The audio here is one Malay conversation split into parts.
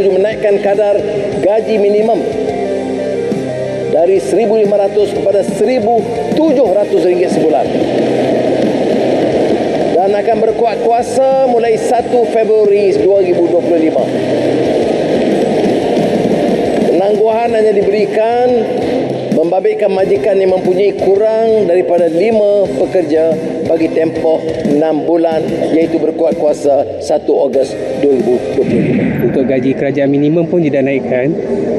setuju menaikkan kadar gaji minimum dari RM1,500 kepada RM1,700 sebulan dan akan berkuat kuasa mulai 1 Februari 2025. Penangguhan hanya diberikan membabitkan majikan yang mempunyai kurang daripada 5 pekerja bagi tempoh 6 bulan, iaitu berkuat kuasa 1 Ogos 2025. Untuk gaji kerajaan minimum pun tidak naikkan.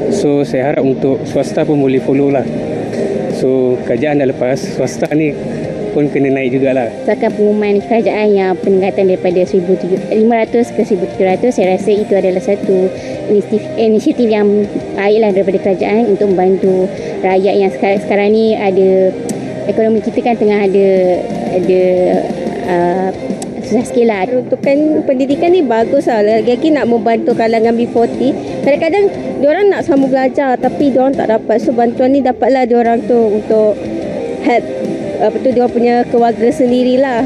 So saya harap untuk swasta pun boleh follow lah. So kerajaan dah lepas, swasta ni pun kena naik jugalah. Berdasarkan pengumuman kerajaan yang peningkatan daripada 1,500 ke 1,700, saya rasa itu adalah satu inisiatif yang baiklah daripada kerajaan untuk membantu rakyat yang sekarang ni ada, ekonomi kita kan tengah ada susah sikit lah. Peruntukan pendidikan ni bagus lah. Lagi-lagi nak membantu kalangan B40. Kadang-kadang diorang nak sambung belajar tapi diorang tak dapat. So bantuan ni dapatlah diorang tu untuk help diorang punya keluarga sendirilah.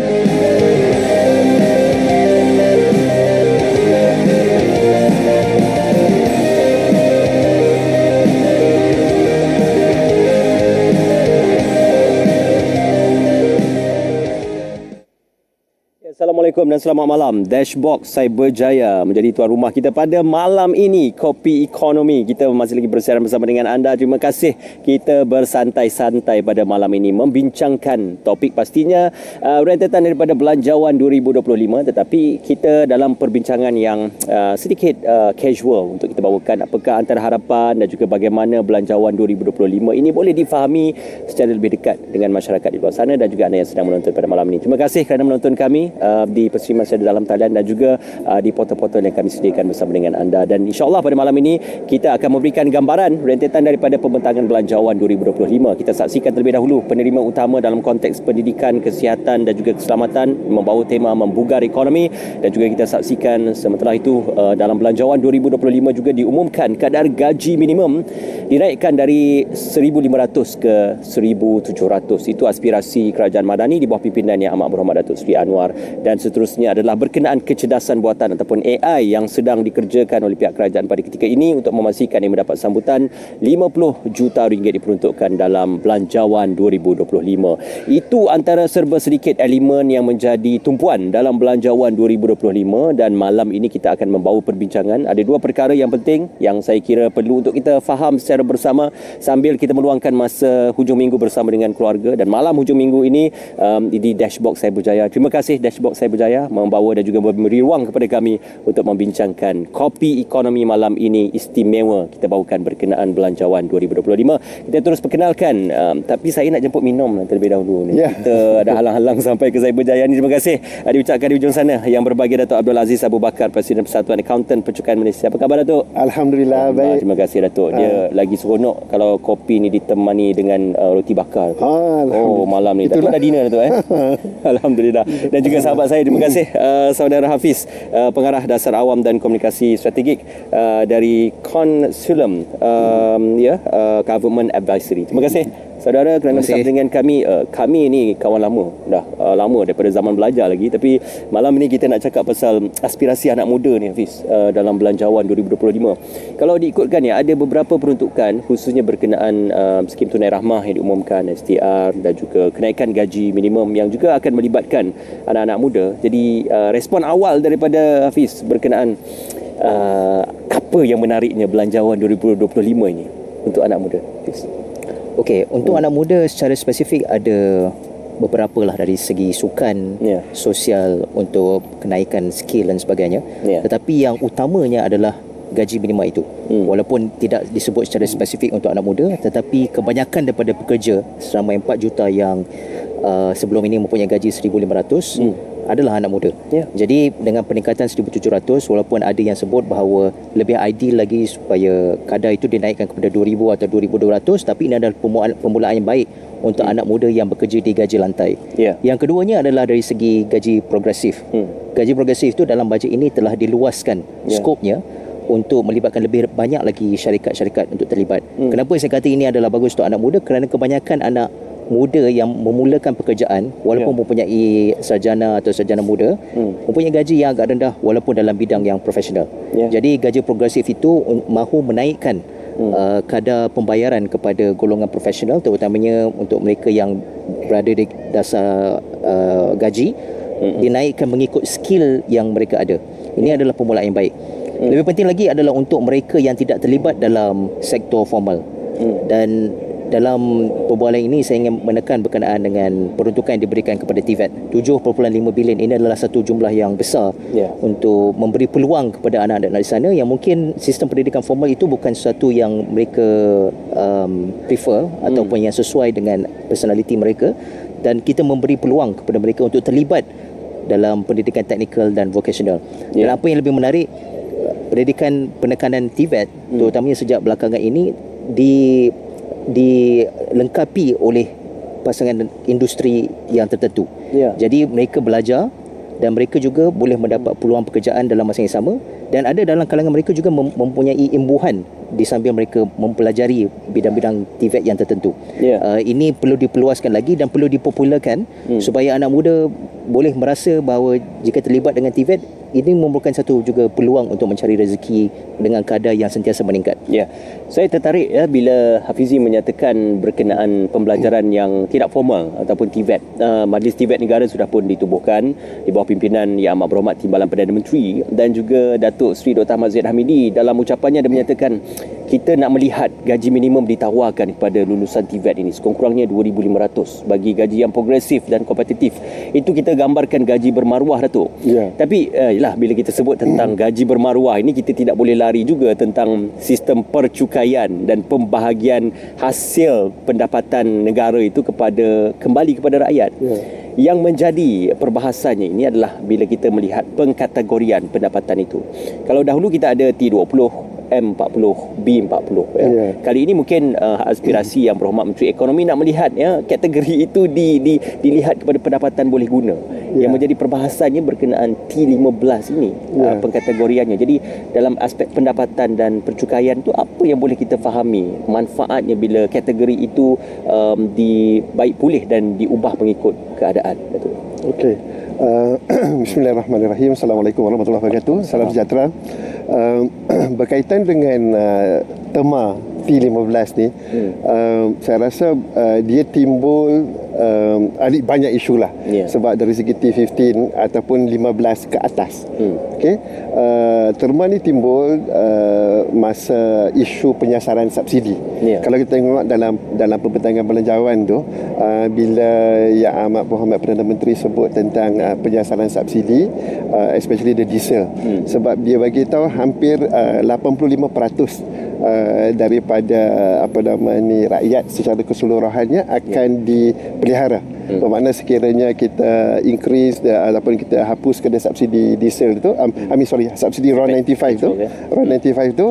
Assalamualaikum dan selamat malam. Dashbox Cyberjaya menjadi tuan rumah kita pada malam ini. Kopi Ekonomi. Kita masih lagi bersiaran bersama dengan anda. Terima kasih kita bersantai-santai pada malam ini membincangkan topik pastinya rentetan daripada Belanjawan 2025, tetapi kita dalam perbincangan yang sedikit casual untuk kita bawakan apakah antara harapan dan juga bagaimana Belanjawan 2025 ini boleh difahami secara lebih dekat dengan masyarakat di luar sana dan juga anda yang sedang menonton pada malam ini. Terima kasih kerana menonton kami di perseriman secara dalam talian dan juga di portal-portal yang kami sediakan bersama dengan anda. Dan insyaAllah pada malam ini kita akan memberikan gambaran rentetan daripada pembentangan Belanjawan 2025. Kita saksikan terlebih dahulu penerima utama dalam konteks pendidikan, kesihatan dan juga keselamatan membawa tema membugar ekonomi, dan juga kita saksikan sementara itu dalam Belanjawan 2025 juga diumumkan kadar gaji minimum dinaikkan dari 1,500 ke 1,700. Itu aspirasi Kerajaan Madani di bawah pimpinan Yang Amat Berhormat Datuk Seri Anwar. Dan seterusnya adalah berkenaan kecerdasan buatan ataupun AI yang sedang dikerjakan oleh pihak kerajaan pada ketika ini untuk memastikan ia mendapat sambutan RM50 juta diperuntukkan dalam Belanjawan 2025. Itu antara serba sedikit elemen yang menjadi tumpuan dalam Belanjawan 2025, dan malam ini kita akan membawa perbincangan. Ada dua perkara yang penting yang saya kira perlu untuk kita faham secara bersama sambil kita meluangkan masa hujung minggu bersama dengan keluarga. Dan malam hujung minggu ini di Dashbox Cyberjaya. Terima kasih Dashbox Cyberjaya membawa dan juga memberi ruang kepada kami untuk membincangkan Kopi Ekonomi malam ini istimewa. Kita bawakan berkenaan Belanjawan 2025. Kita terus perkenalkan, tapi saya nak jemput minum terlebih dahulu ni. Kita ada halang-halang sampai ke Cyberjaya ni. Terima kasih diucapkan di ujung sana yang berbahagia Datuk Abdul Aziz Abu Bakar, Presiden Persatuan Akauntan Percukaan Malaysia. Apa khabar Datuk? Alhamdulillah baik. Terima kasih Datuk. Dia lagi seronok kalau kopi ni ditemani dengan roti bakar. Oh malam ni. Datuk dah dinner Datuk Alhamdulillah. Dan juga sahabat saya, terima kasih saudara Hafiz, pengarah dasar awam dan komunikasi strategik dari Consulum Government Advisory. Terima kasih saudara kerana bersama dengan kami. Kami ni kawan lama, dah lama daripada zaman belajar lagi, tapi malam ini kita nak cakap pasal aspirasi anak muda ni Hafiz dalam Belanjawan 2025. Kalau diikutkan ya, ada beberapa peruntukan khususnya berkenaan skim tunai rahmah yang diumumkan, STR dan juga kenaikan gaji minimum yang juga akan melibatkan anak-anak muda. Jadi respon awal daripada Hafiz berkenaan apa yang menariknya Belanjawan 2025 ini untuk anak muda Hafiz? Okey, untuk anak muda secara spesifik ada beberapa lah dari segi sukan, sosial untuk kenaikan skill dan sebagainya. Tetapi yang utamanya adalah gaji minimum itu. Walaupun tidak disebut secara spesifik untuk anak muda, tetapi kebanyakan daripada pekerja seramai 4 juta yang sebelum ini mempunyai gaji 1,500 adalah anak muda. Jadi dengan peningkatan 1,700, walaupun ada yang sebut bahawa lebih ideal lagi supaya kadar itu dinaikkan kepada 2,000 atau 2,200, tapi ini adalah permulaan yang baik untuk anak muda yang bekerja di gaji lantai. Yang keduanya adalah dari segi gaji progresif. Gaji progresif itu dalam bajet ini telah diluaskan skopnya untuk melibatkan lebih banyak lagi syarikat-syarikat untuk terlibat. Kenapa saya kata ini adalah bagus untuk anak muda? Kerana kebanyakan anak muda yang memulakan pekerjaan walaupun mempunyai sarjana atau sarjana muda mempunyai gaji yang agak rendah walaupun dalam bidang yang profesional. Jadi gaji progresif itu mahu menaikkan kadar pembayaran kepada golongan profesional, terutamanya untuk mereka yang berada di dasar gaji, dinaikkan mengikut skill yang mereka ada. Ini adalah permulaan yang baik. Lebih penting lagi adalah untuk mereka yang tidak terlibat dalam sektor formal. Dan dalam perbualan ini saya ingin menekan berkenaan dengan peruntukan yang diberikan kepada TVET. 7.5 bilion ini adalah satu jumlah yang besar untuk memberi peluang kepada anak-anak di sana yang mungkin sistem pendidikan formal itu bukan sesuatu yang mereka prefer ataupun yang sesuai dengan personaliti mereka, dan kita memberi peluang kepada mereka untuk terlibat dalam pendidikan teknikal dan vocational. Dan apa yang lebih menarik, pendidikan penekanan TVET terutamanya sejak belakangan ini dilengkapi oleh pasangan industri yang tertentu. Jadi mereka belajar dan mereka juga boleh mendapat peluang pekerjaan dalam masa yang sama, dan ada dalam kalangan mereka juga mempunyai imbuhan di sambil mereka mempelajari bidang-bidang TVET yang tertentu. Ini perlu diperluaskan lagi dan perlu dipopularkan supaya anak muda boleh merasa bahawa jika terlibat dengan TVET, ini merupakan satu juga peluang untuk mencari rezeki dengan kadar yang sentiasa meningkat. Saya tertarik bila Hafizi menyatakan berkenaan pembelajaran yang tidak formal ataupun TVET. Majlis TVET Negara sudah pun ditubuhkan di bawah pimpinan Yang Amat Berhormat Timbalan Perdana Menteri dan juga Datuk Seri Dr. Ahmad Zahid Hamidi. Dalam ucapannya dia menyatakan kita nak melihat gaji minimum ditawarkan kepada lulusan TVET ini sekurang-kurangnya 2,500 bagi gaji yang progresif dan kompetitif. Itu kita gambarkan gaji bermaruah, Datuk. Tapi bila kita sebut tentang gaji bermaruah ini, kita tidak boleh lari juga tentang sistem percukaian dan pembahagian hasil pendapatan negara itu kembali kepada rakyat. Yang menjadi perbahasannya ini adalah bila kita melihat pengkategorian pendapatan itu. Kalau dahulu kita ada T20, M40, B40 Kali ini mungkin aspirasi Yang Berhormat Menteri Ekonomi nak melihat kategori itu dilihat kepada pendapatan boleh guna. Yang menjadi perbahasannya berkenaan T15 ini, pengkategoriannya. Jadi dalam aspek pendapatan dan percukaian tu, apa yang boleh kita fahami manfaatnya bila kategori itu baik pulih dan diubah mengikut keadaan, Datuk? Okey. Bismillahirrahmanirrahim. Assalamualaikum warahmatullahi wabarakatuh. Salam sejahtera. Berkaitan dengan tema T15 ni, saya rasa dia timbul ada banyak isu lah. Sebab dari segi T15 ataupun 15 ke atas. Terma ni timbul masa isu penyasaran subsidi. Kalau kita tengok dalam pembentangan belanjawan tu, bila Yang Amat Berhormat Perdana Menteri sebut tentang penyasaran subsidi, especially the diesel, sebab dia bagi tahu hampir 85% daripada rakyat secara keseluruhannya akan dipelihara. Bermakna sekiranya kita increase ataupun kita hapus kedai subsidi diesel tu, subsidi RON95 tu,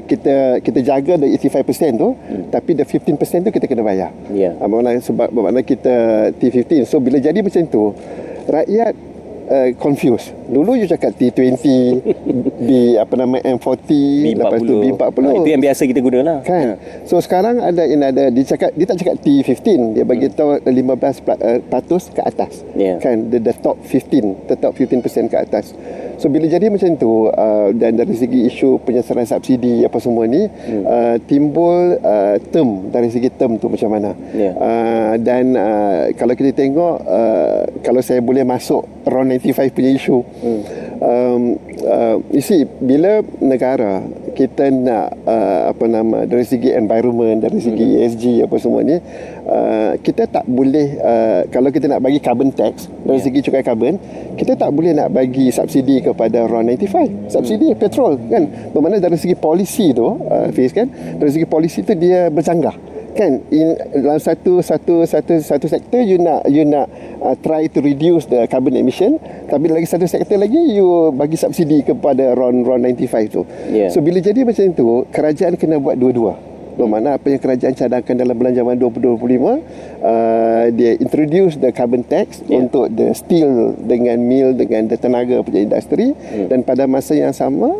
kita jaga the 85% tu, tapi the 15% tu kita kena bayar. Bermakna kita T15. So bila jadi macam tu, rakyat confused. Dulu you cakap T20, M40, lepas tu B40. Itu yang biasa kita guna lah. Kan? So sekarang dia tak cakap T15, dia bagi tahu 15% ke atas. Kan? The top 15% ke atas. So bila jadi macam tu, dan dari segi isu penyasaran subsidi apa semua ni, timbul term, dari segi term tu macam mana. Dan kalau kita tengok, kalau saya boleh masuk RON95 punya isu, you see, bila negara kita nak dari segi environment, dari segi ESG apa semua ni, kita tak boleh, kalau kita nak bagi carbon tax dari segi cukai karbon, kita tak boleh nak bagi subsidi kepada RON95, subsidi petrol, kan. Bermakna dari segi polisi tu, Fiz, kan, dari segi polisi tu dia bercanggah, kan. Dalam satu sektor you nak try to reduce the carbon emission, tapi lagi satu sektor lagi you bagi subsidi kepada RON95 tu. So bila jadi macam tu, kerajaan kena buat dua-dua. Bermakna apa yang kerajaan cadangkan dalam belanjawan 2025, dia introduce the carbon tax untuk the steel dengan mill dengan the tenaga punya industri, dan pada masa yang sama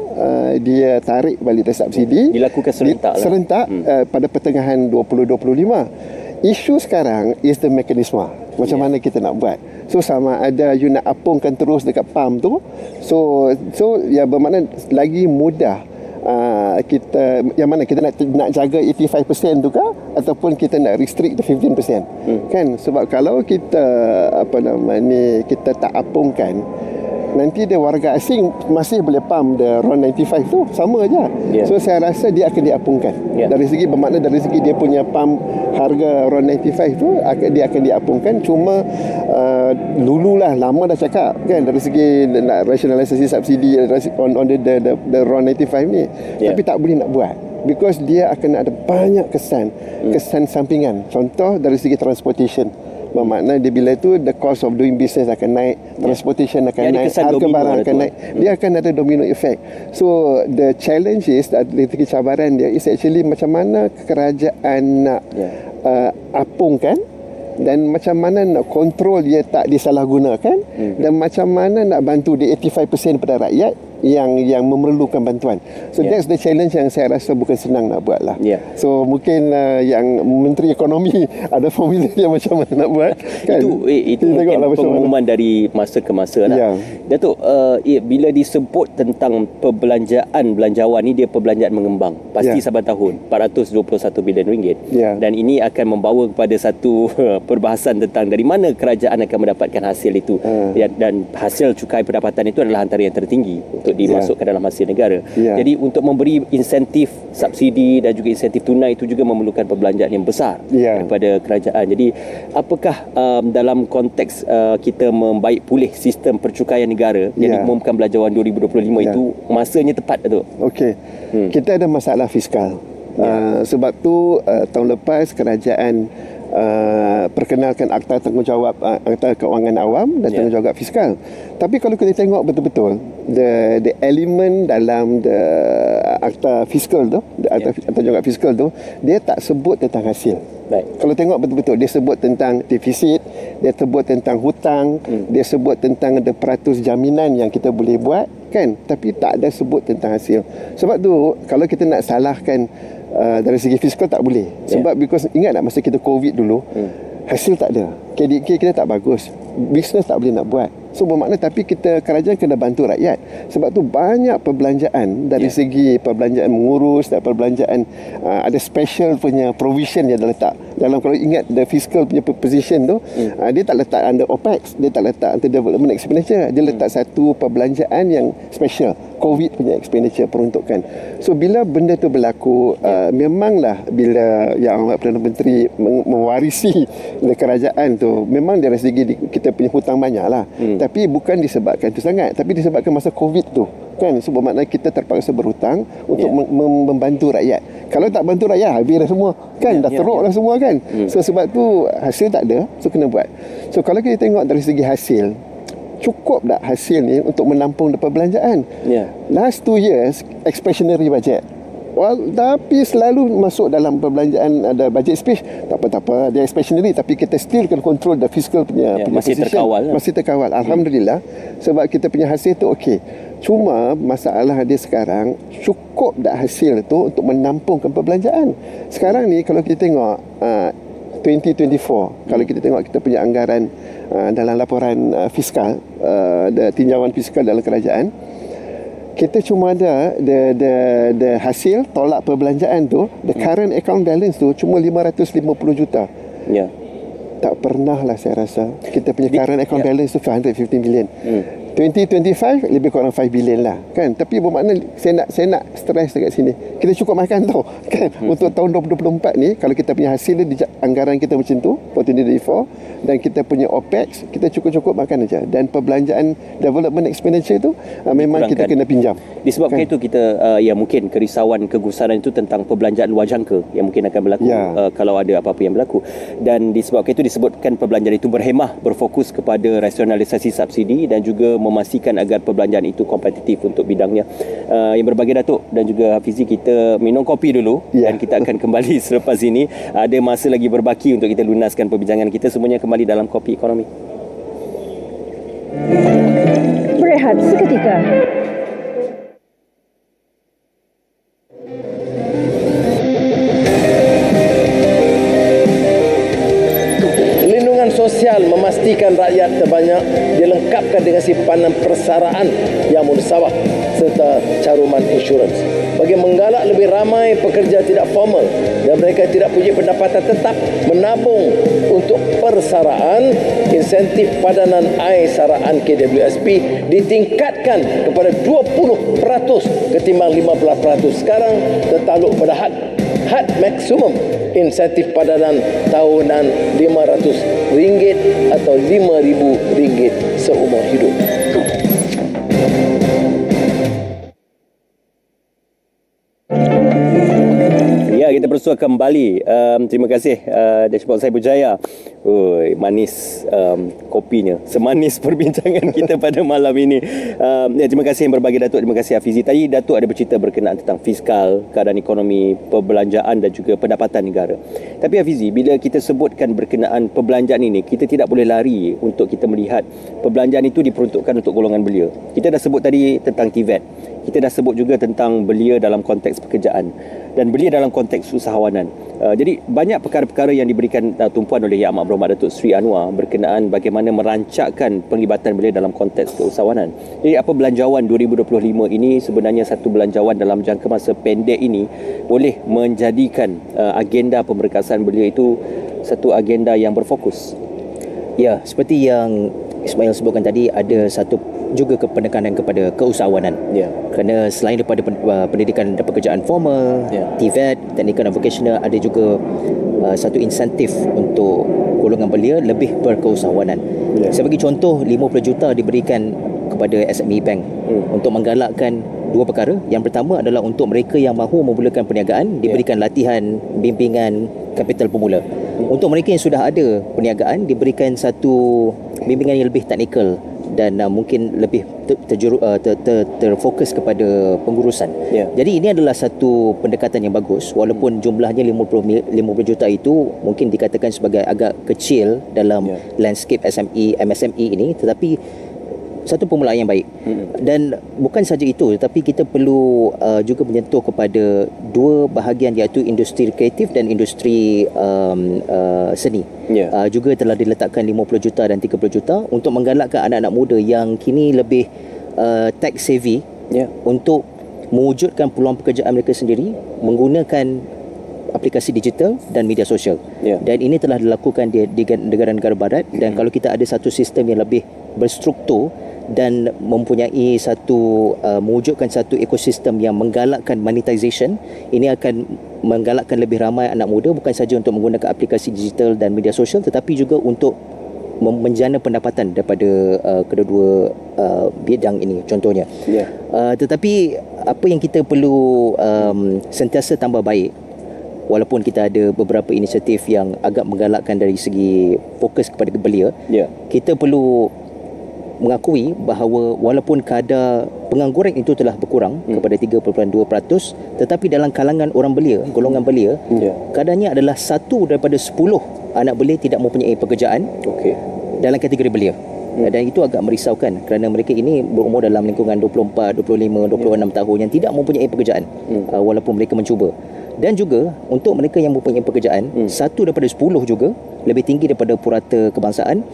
dia tarik balik the subsidi, dilakukan serentak pada pertengahan 2025. Isu sekarang is the mekanisme. Macam mana kita nak buat. So sama ada you nak apungkan terus dekat pam tu. So ya bermakna lagi mudah kita yang mana kita nak jaga 85% tu kah ataupun kita nak restrict the 15%. Kan sebab kalau kita kita tak apungkan, nanti dia warga asing masih boleh pump the RON 95 tu sama aja. So saya rasa dia akan diapungkan. Dari segi bermakna dari segi dia punya pump harga RON 95 tu dia akan diapungkan. Cuma dululah lama dah cakap kan dari segi nak rasionalisasi subsidi on the RON 95 ni. Tapi tak boleh nak buat because dia akan ada banyak kesan sampingan. Contoh dari segi transportation. Bermakna dia bila itu the cost of doing business akan naik, transportation akan naik, harga barang akan naik. Dia akan ada domino effect. So the challenge is dari segi cabaran dia is actually macam mana kerajaan nak apungkan dan macam mana nak kontrol dia tak disalahgunakan dan macam mana nak bantu di 85% pada rakyat yang memerlukan bantuan. So that's the challenge yang saya rasa bukan senang nak buat lah. So mungkin yang Menteri Ekonomi ada formula dia macam mana nak buat kan? Itu mungkin pengumuman dari masa ke masa lah. Datuk, bila disebut tentang belanjawan ni, dia perbelanjaan mengembang pasti saban tahun 421 bilion ringgit. Dan ini akan membawa kepada satu perbahasan tentang dari mana kerajaan akan mendapatkan hasil itu. Dan hasil cukai pendapatan itu adalah antara yang tertinggi untuk dimasukkan dalam hasil negara. Jadi untuk memberi insentif subsidi dan juga insentif tunai itu juga memerlukan perbelanjaan yang besar daripada kerajaan. Jadi apakah dalam konteks kita membaik pulih sistem percukaian negara yang diumumkan Belanjawan 2025 itu masanya tepat tu? Okey. Kita ada masalah fiskal. Sebab tu tahun lepas kerajaan perkenalkan Akta Tanggungjawab Akta Kewangan Awam dan Tanggungjawab Fiskal. Tapi kalau kita tengok betul-betul the element dalam the Akta Fiskal tu, Akta Tanggungjawab Fiskal tu, dia tak sebut tentang hasil. Kalau tengok betul-betul dia sebut tentang defisit, dia sebut tentang hutang, dia sebut tentang ada peratus jaminan yang kita boleh buat kan, tapi tak ada sebut tentang hasil. Sebab tu kalau kita nak salahkan dari segi fiskal tak boleh. Sebab because ingat tak masa kita COVID dulu, hasil tak ada, KDK kita tak bagus, bisnes tak boleh nak buat. So bermakna tapi kerajaan kena bantu rakyat. Sebab tu banyak perbelanjaan dari segi perbelanjaan mengurus dan perbelanjaan ada special punya provision yang dah letak dalam. Kalau ingat the fiscal punya position tu, dia tak letak under OPEX, dia tak letak under development expenditure, dia letak satu perbelanjaan yang special, COVID punya expenditure peruntukan. So bila benda tu berlaku, memanglah bila Yang Amat Perdana Menteri mewarisi kerajaan tu, memang dari segi kita punya hutang banyak lah. Tapi bukan disebabkan itu sangat, tapi disebabkan masa COVID tu kan. So bermakna kita terpaksa berhutang untuk membantu rakyat. Kalau tak bantu rakyat, habis dah semua kan, dah teruk dah semua kan. So sebab tu hasil tak ada, so kena buat. So kalau kita tengok dari segi hasil, cukup tak hasil ni untuk menampung perbelanjaan? Last 2 years expansionary budget. Tapi selalu masuk dalam perbelanjaan ada budget space, tak apa dia expansionary, tapi kita still can control the fiscal punya masih position. Masih terkawal Alhamdulillah. Sebab kita punya hasil tu okey. Cuma masalah dia sekarang, cukup tak hasil tu untuk menampungkan perbelanjaan. Sekarang ni kalau kita tengok 2024, kalau kita tengok kita punya anggaran dalam laporan fiskal, tinjauan fiskal dalam kerajaan, kita cuma ada the hasil tolak perbelanjaan tu, the current account balance tu cuma 550 juta. Tak pernah lah saya rasa kita punya current account balance tu 550 million. 2025 lebih kurang 5 bilion lah kan. Tapi bermakna saya nak stress dekat sini, kita cukup makan tau kan. Untuk tahun 2024 ni kalau kita punya hasil dia anggaran kita macam tu for 2024 dan kita punya OPEX kita cukup-cukup makan aja, dan perbelanjaan development expenditure tu memang kita kena pinjam. Disebabkan itu kita mungkin kerisauan kegusaran itu tentang perbelanjaan luar jangka yang mungkin akan berlaku kalau ada apa-apa yang berlaku. Dan disebabkan itu disebutkan perbelanjaan itu berhemah, berfokus kepada rasionalisasi subsidi dan juga memastikan agar perbelanjaan itu kompetitif untuk bidangnya. Yang berbahagia Datuk dan juga Hafizi, kita minum kopi dulu dan kita akan kembali selepas ini. Ada masa lagi berbaki untuk kita lunaskan perbincangan kita. Semuanya kembali dalam Kopi Ekonomi. Berehat seketika. memastikan rakyat terbanyak dilengkapkan dengan simpanan persaraan yang munsawah serta caruman insurans. Bagi menggalak lebih ramai pekerja tidak formal dan mereka tidak punya pendapatan tetap menabung untuk persaraan, insentif padanan air saraan KWSP ditingkatkan kepada 20% ketimbang 15%. Sekarang tertakluk pada had maksimum insentif padanan tahunan RM500 atau RM5,000 seumur hidup. Ya, kita bersua kembali. Terima kasih Dashboard Cyber Jaya. Manis kopinya. Semanis perbincangan kita pada malam ini. Terima kasih yang berbagi Datuk. Terima kasih Hafizi. Tadi Datuk ada bercerita berkenaan tentang fiskal, keadaan ekonomi, perbelanjaan dan juga pendapatan negara. Tapi Hafizi, bila kita sebutkan berkenaan perbelanjaan ini, kita tidak boleh lari untuk kita melihat perbelanjaan itu diperuntukkan untuk golongan belia. Kita dah sebut tadi tentang TVET. Kita dah sebut juga tentang belia dalam konteks pekerjaan dan belia dalam konteks usahawanan. Jadi banyak perkara-perkara yang diberikan tumpuan oleh Yang Amat Berhormat Datuk Seri Anwar berkenaan bagaimana merancakkan penglibatan belia dalam konteks keusahawanan. Jadi apa belanjawan 2025 ini sebenarnya satu belanjawan dalam jangka masa pendek ini boleh menjadikan agenda pemberkasan belia itu satu agenda yang berfokus. Ya, seperti yang Ismail sebutkan tadi, ada satu juga penekanan kepada keusahawanan. Kerana selain daripada pendidikan dan pekerjaan formal, TVET, technical dan vocational, ada juga satu insentif untuk golongan belia lebih berkeusahawanan. Saya bagi contoh, 50 juta diberikan kepada SME Bank untuk menggalakkan dua perkara. Yang pertama adalah untuk mereka yang mahu memulakan perniagaan, diberikan latihan, bimbingan kapital pemula. Untuk mereka yang sudah ada perniagaan, diberikan satu bimbingan yang lebih teknikal dan mungkin lebih terfokus kepada pengurusan. Jadi ini adalah satu pendekatan yang bagus, walaupun jumlahnya 50 juta itu mungkin dikatakan sebagai agak kecil dalam landscape MSME ini, tetapi satu permulaan yang baik. Dan bukan saja itu, tetapi kita perlu juga menyentuh kepada dua bahagian, iaitu industri kreatif dan industri seni. Juga telah diletakkan 50 juta dan 30 juta untuk menggalakkan anak-anak muda yang kini lebih tech savvy untuk mewujudkan peluang pekerjaan mereka sendiri menggunakan aplikasi digital dan media sosial. Dan ini telah dilakukan di negara-negara barat. Dan kalau kita ada satu sistem yang lebih berstruktur dan mempunyai satu mewujudkan satu ekosistem yang menggalakkan monetization, ini akan menggalakkan lebih ramai anak muda bukan saja untuk menggunakan aplikasi digital dan media sosial, tetapi juga untuk menjana pendapatan daripada kedua-dua bidang ini contohnya. Tetapi apa yang kita perlu sentiasa tambah baik, walaupun kita ada beberapa inisiatif yang agak menggalakkan dari segi fokus kepada belia, kita perlu mengakui bahawa walaupun kadar pengangguran itu telah berkurang kepada 3.2%, tetapi dalam kalangan orang belia, golongan belia, kadarnya adalah 1 daripada 10 anak belia tidak mempunyai pekerjaan dalam kategori belia. Dan itu agak merisaukan kerana mereka ini berumur dalam lingkungan 24, 25, 26 tahun yang tidak mempunyai pekerjaan walaupun mereka mencuba. Dan juga untuk mereka yang mempunyai pekerjaan, 1 daripada 10 juga lebih tinggi daripada purata kebangsaan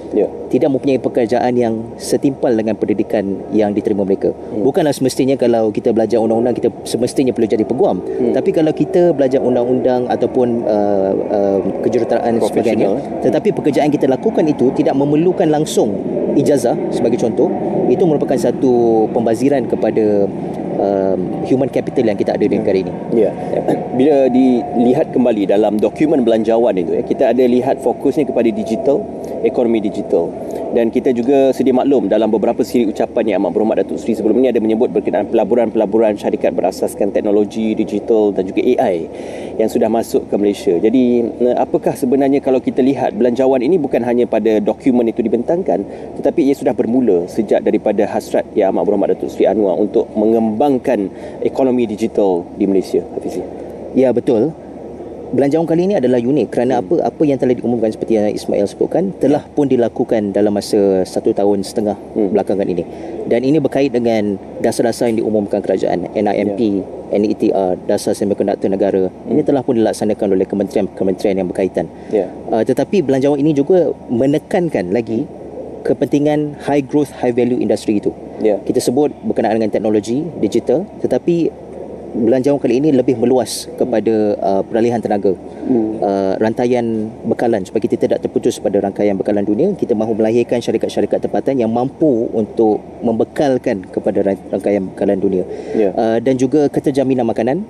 tidak mempunyai pekerjaan yang setimpal dengan pendidikan yang diterima mereka. Bukanlah semestinya kalau kita belajar undang-undang kita semestinya perlu jadi peguam, tapi kalau kita belajar undang-undang ataupun kejuruteraan sebagainya, tetapi pekerjaan kita lakukan itu tidak memerlukan langsung ijazah sebagai contoh, itu merupakan satu pembaziran kepada human capital yang kita ada di negara ini. Bila dilihat kembali dalam dokumen belanjawan itu, kita ada lihat fokusnya kepada digital, ekonomi digital. Dan kita juga sedia maklum dalam beberapa siri ucapan Yang Amat Berhormat Datuk Seri sebelum ini ada menyebut berkenaan pelaburan-pelaburan syarikat berasaskan teknologi digital dan juga AI yang sudah masuk ke Malaysia. Jadi apakah sebenarnya kalau kita lihat belanjawan ini bukan hanya pada dokumen itu dibentangkan, tetapi ia sudah bermula sejak daripada hasrat Yang Amat Berhormat Datuk Seri Anwar untuk mengembangkan ekonomi digital di Malaysia. Hafizi. Ya, betul. Belanjawan kali ini adalah unik kerana apa yang telah diumumkan seperti yang Ismail sebutkan telah pun dilakukan dalam masa 1 tahun setengah belakangan ini. Dan ini berkait dengan dasar-dasar yang diumumkan kerajaan, NIMP, NETR, Dasar Semikonduktör Negara. Ini telah pun dilaksanakan oleh kementerian-kementerian yang berkaitan. Tetapi belanjawan ini juga menekankan lagi kepentingan high growth, high value industri itu. Kita sebut berkenaan dengan teknologi digital, tetapi belanjawan kali ini lebih meluas kepada peralihan tenaga, rantaian bekalan, supaya kita tidak terputus pada rangkaian bekalan dunia. Kita mahu melahirkan syarikat-syarikat tempatan yang mampu untuk membekalkan kepada rangkaian bekalan dunia, dan juga keterjaminan makanan.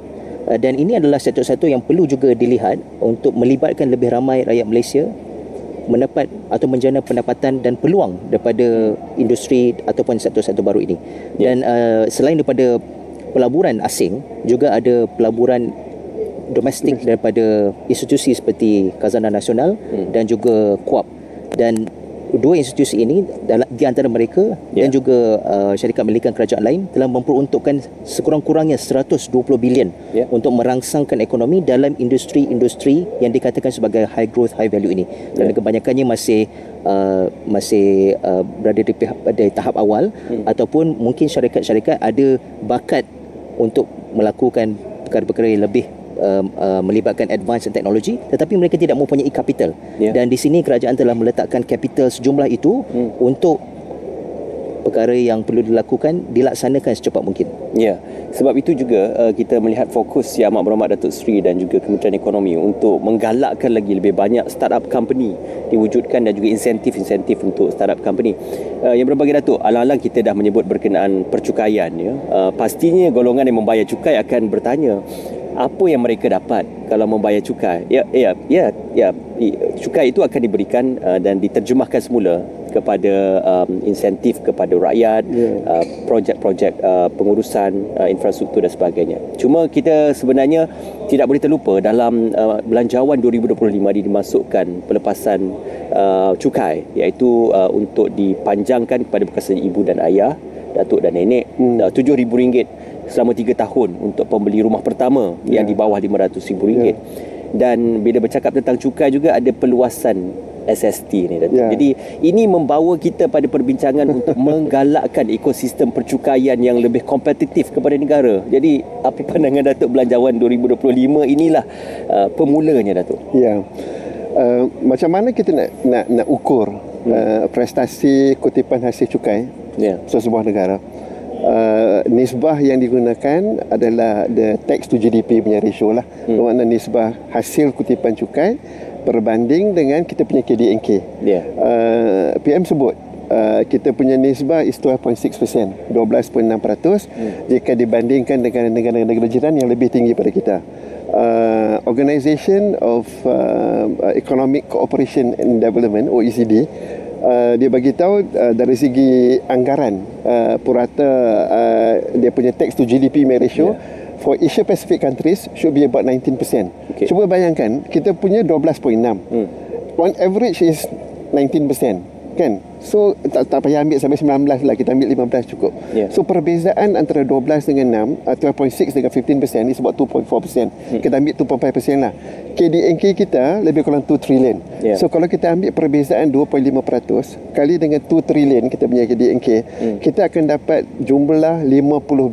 Dan ini adalah sektor-sektor yang perlu juga dilihat untuk melibatkan lebih ramai rakyat Malaysia mendapat atau menjana pendapatan dan peluang daripada industri ataupun sektor-sektor baru ini. Dan selain daripada pelaburan asing, juga ada pelaburan domestik daripada institusi seperti Khazanah Nasional dan juga KUAP. Dan dua institusi ini di antara mereka dan juga syarikat milikan kerajaan lain telah memperuntukkan sekurang-kurangnya 120 bilion untuk merangsangkan ekonomi dalam industri-industri yang dikatakan sebagai high growth, high value ini. Dan kebanyakannya masih berada di tahap awal, ataupun mungkin syarikat-syarikat ada bakat untuk melakukan perkara-perkara yang lebih melibatkan advance teknologi, tetapi mereka tidak mempunyai kapital. Dan di sini kerajaan telah meletakkan kapital sejumlah itu untuk perkara yang perlu dilaksanakan secepat mungkin. Sebab itu juga kita melihat fokus Yang Amat Berhormat Datuk Seri dan juga Kementerian Ekonomi untuk menggalakkan lagi lebih banyak startup company diwujudkan, dan juga insentif-insentif untuk startup company. Yang berbagai Datuk, alang-alang kita dah menyebut berkenaan percukaian, pastinya golongan yang membayar cukai akan bertanya, apa yang mereka dapat kalau membayar cukai? Cukai itu akan diberikan dan diterjemahkan semula kepada insentif kepada rakyat, projek-projek pengurusan infrastruktur dan sebagainya. Cuma kita sebenarnya tidak boleh terlupa dalam belanjawan 2025 dimasukkan pelepasan cukai, iaitu untuk dipanjangkan kepada bekas ibu dan ayah, datuk dan nenek, RM7,000 selama 3 tahun untuk pembeli rumah pertama yang di bawah RM500,000. Dan bila bercakap tentang cukai juga ada peluasan SST ni, Datuk. Jadi ini membawa kita pada perbincangan untuk menggalakkan ekosistem percukaian yang lebih kompetitif kepada negara. Jadi apa pandangan Datuk belanjawan 2025 inilah pemulanya, Datuk? Macam mana kita nak ukur prestasi kutipan hasil cukai sebuah negara? Nisbah yang digunakan adalah the tax to GDP punya ratio lah. Bermakna nisbah hasil kutipan cukai berbanding dengan kita punya KDNK. PM sebut kita punya nisbah is 12.6%, 12.6% jika dibandingkan dengan negara-negara jiran yang lebih tinggi pada kita. Organisation of Economic Cooperation and Development, OECD, dia bagi tahu dari segi anggaran purata dia punya tax to GDP ratio for Asia Pacific countries should be about 19%. Cuba bayangkan kita punya 12.6. On average is 19%. Kan? So tak payah ambil sampai 19 lah, kita ambil 15 cukup. So perbezaan antara 12 dengan 6, 12.6 dengan 15% is about 2.4%. Kita ambil 2.5% lah. KDNK kita lebih kurang 2 trilion. So kalau kita ambil perbezaan 2.5% kali dengan 2 trilion kita punya KDNK, kita akan dapat jumlah 50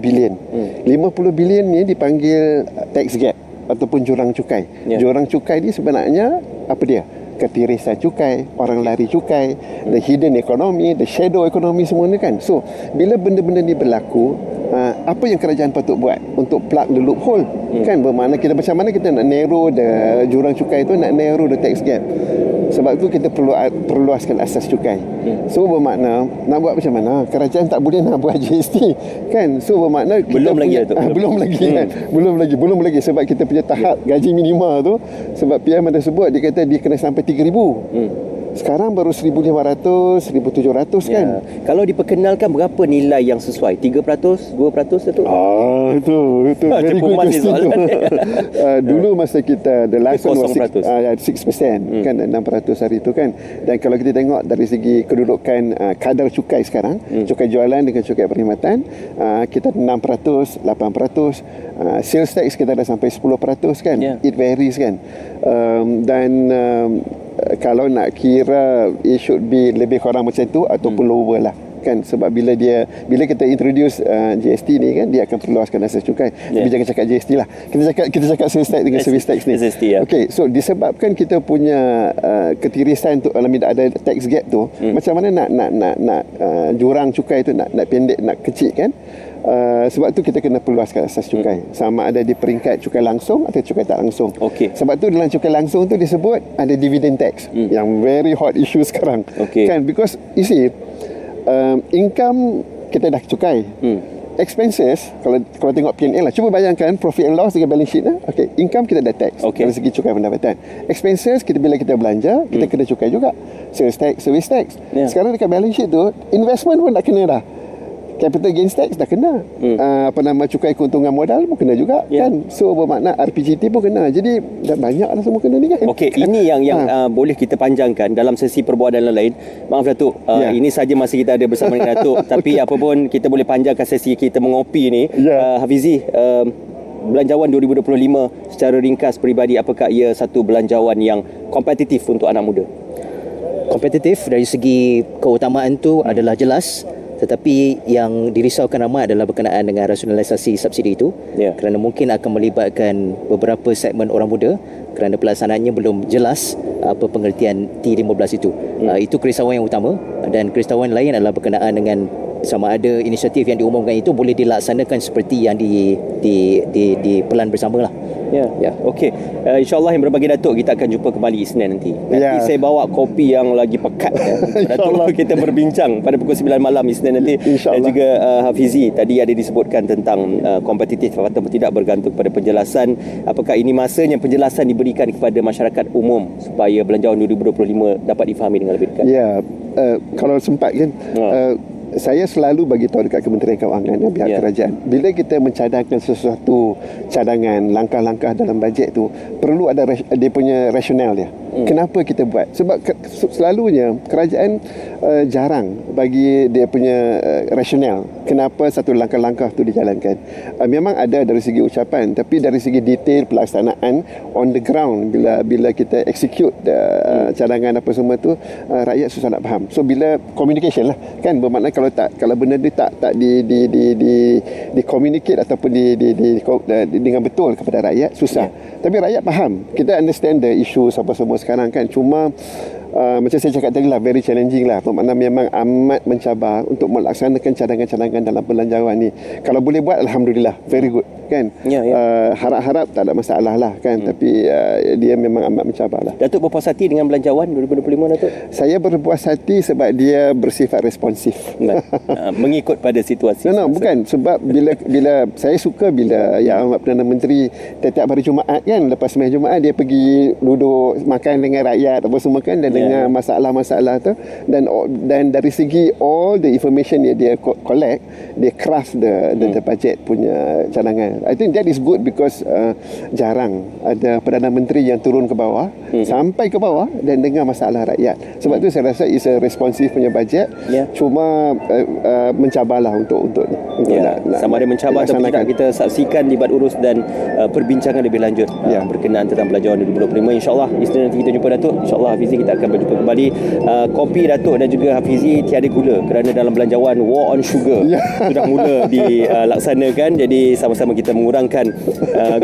bilion. 50 bilion ni dipanggil tax gap ataupun jurang cukai. Jurang cukai ni sebenarnya apa dia? Ketirisan cukai, orang lari cukai, the hidden economy, the shadow economy, semua ni kan. So bila benda-benda ni berlaku, apa yang kerajaan patut buat untuk plug the loophole? Kan, bermakna kita macam mana kita nak narrow the jurang cukai tu, nak narrow the tax gap. Sebab tu kita perlu perluaskan asas cukai. So bermakna nak buat macam mana? Kerajaan tak boleh nak buat GST kan. So bermakna belum lagi tu. Belum lagi sebab kita punya tahap gaji minima tu, sebab PM ada sebut, dia kata dia kena sampai 3,000. Sekarang baru 1,500, 1,700 kan. Kalau diperkenalkan berapa nilai yang sesuai? 3%, 2% tu? Itu very good question tu. Dulu masa kita the last one was 6% kan, 6% hari tu kan. Dan kalau kita tengok dari segi kedudukan kadar cukai sekarang, cukai jualan dengan cukai perkhidmatan, kita 6%, 8%, sales tax kita dah sampai 10% kan. It varies kan. Kalau nak kira it should be lebih kurang macam tu ataupun lower lah. kan, sebab bila kita introduce GST ni kan, dia akan perluaskan asas cukai. Tapi jangan cakap GST lah, kita cakap sales tax dengan service tax ni. Okey, so disebabkan kita punya ketirisan tu, ada tax gap tu, macam mana nak jurang cukai tu nak pendek, nak kecil kan. Sebab tu kita kena perluaskan asas cukai, sama ada di peringkat cukai langsung atau cukai tak langsung. Sebab tu dalam cukai langsung tu disebut ada dividend tax, yang very hot issue sekarang kan, because you see income kita dah cukai, expenses kalau tengok P&L lah, cuba bayangkan profit and loss dengan balance sheet lah. Income kita dah tax dari segi cukai pendapatan. Expenses bila kita belanja kita kena cukai juga, sales tax, service tax. Sekarang dekat balance sheet tu investment pun dah kena dah, capital gains tax dah kena, cukai keuntungan modal pun kena juga kan. So bermakna RPJT pun kena. Jadi dah banyak dah semua kena ni kan. Ini yang boleh kita panjangkan dalam sesi perbualan lain. Maaf Datuk, ini saja masa kita ada bersama dengan Datuk. Tapi apa pun kita boleh panjangkan sesi kita mengopi ni. Hafizi, belanjawan 2025 secara ringkas peribadi, apakah ia satu belanjawan yang kompetitif untuk anak muda? Kompetitif dari segi keutamaan tu adalah jelas. Tetapi yang dirisaukan ramai adalah berkenaan dengan rasionalisasi subsidi itu, kerana mungkin akan melibatkan beberapa segmen orang muda, kerana pelaksanaannya belum jelas apa pengertian T15 itu. Itu kerisauan yang utama. Dan kerisauan lain adalah berkenaan dengan sama ada inisiatif yang diumumkan itu boleh dilaksanakan seperti yang di pelan bersama lah. Okey. InsyaAllah yang berbagi Datuk, kita akan jumpa kembali Isnin nanti. Nanti saya bawa kopi yang lagi pekat Datuk, kita berbincang pada pukul 9 malam Isnin nanti. Dan juga Hafizi, tadi ada disebutkan tentang kompetitif atau tidak bergantung pada penjelasan. Apakah ini masanya penjelasan diberikan kepada masyarakat umum supaya belanjawan 2025 dapat difahami dengan lebih dekat? Kalau sempat kan, saya selalu bagi tahu dekat Kementerian Kewangan dan pihak kerajaan, bila kita mencadangkan sesuatu cadangan, langkah-langkah dalam bajet tu perlu ada dia punya rasional dia. Kenapa kita buat? Sebab selalunya kerajaan jarang bagi dia punya rasional kenapa satu langkah-langkah tu dijalankan. Memang ada dari segi ucapan, tapi dari segi detail pelaksanaan on the ground, bila kita execute cadangan apa semua tu, rakyat susah nak faham. So bila communication lah kan, bermakna kalau benda dia tak di communicate ataupun dengan betul kepada rakyat, susah. Tapi rakyat faham, kita understand the issue apa semua sekarang kan. Cuma macam saya cakap tadi lah, very challenging lah. Bermakna memang amat mencabar untuk melaksanakan cadangan-cadangan dalam belanjawan ni. Kalau boleh buat, Alhamdulillah, very good kan. Harap-harap tak ada masalah lah kan. Tapi dia memang amat mencabar lah. Datuk berpuas hati dengan belanjawan 2025 Datuk? Saya berpuas hati sebab dia bersifat responsif. Mengikut pada situasi. Bukan. Sebab bila saya suka bila Yang Amat Perdana Menteri tiap hari Jumaat kan, lepas sembahyang Jumaat dia pergi duduk makan dengan rakyat apa semua kan, dan dengan masalah-masalah tu, dan dari segi all the information dia collect, dia craft the budget punya cadangan. I think that is good because jarang ada Perdana Menteri yang turun ke bawah, sampai ke bawah dan dengar masalah rakyat. Sebab tu saya rasa is a responsif punya budget. Cuma mencabarlah untuk sama ada mencabar atau tidak, kita saksikan libat urus dan perbincangan lebih lanjut berkenaan tentang belanjawan 2025. InsyaAllah Isnin nanti kita jumpa Datuk. InsyaAllah Hafizi, kita akan berjumpa kembali. Kopi Datuk dan juga Hafizi tiada gula, kerana dalam belanjawan war on sugar sudah mula dilaksanakan. Jadi sama-sama kita mengurangkan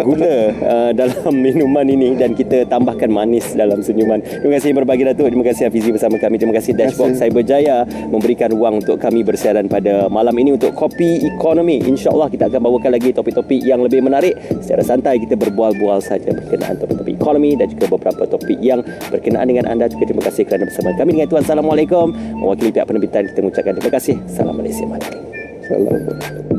gula dalam minuman ini dan kita tambahkan manis dalam senyuman. Terima kasih berbagi Datuk. Terima kasih Hafizi bersama kami. Terima kasih Dashbox Cyberjaya memberikan ruang untuk kami bersiaran pada malam ini untuk Kopi Ekonomi. InsyaAllah kita akan bawakan lagi topik-topik yang lebih menarik. Secara santai kita berbual-bual saja berkenaan topik-topik ekonomi dan juga beberapa topik yang berkenaan dengan anda juga. Terima kasih kerana bersama kami dengan itu. Assalamualaikum. Mewakili pihak penerbitan kita mengucapkan terima kasih. Salam Malaysia. Salam.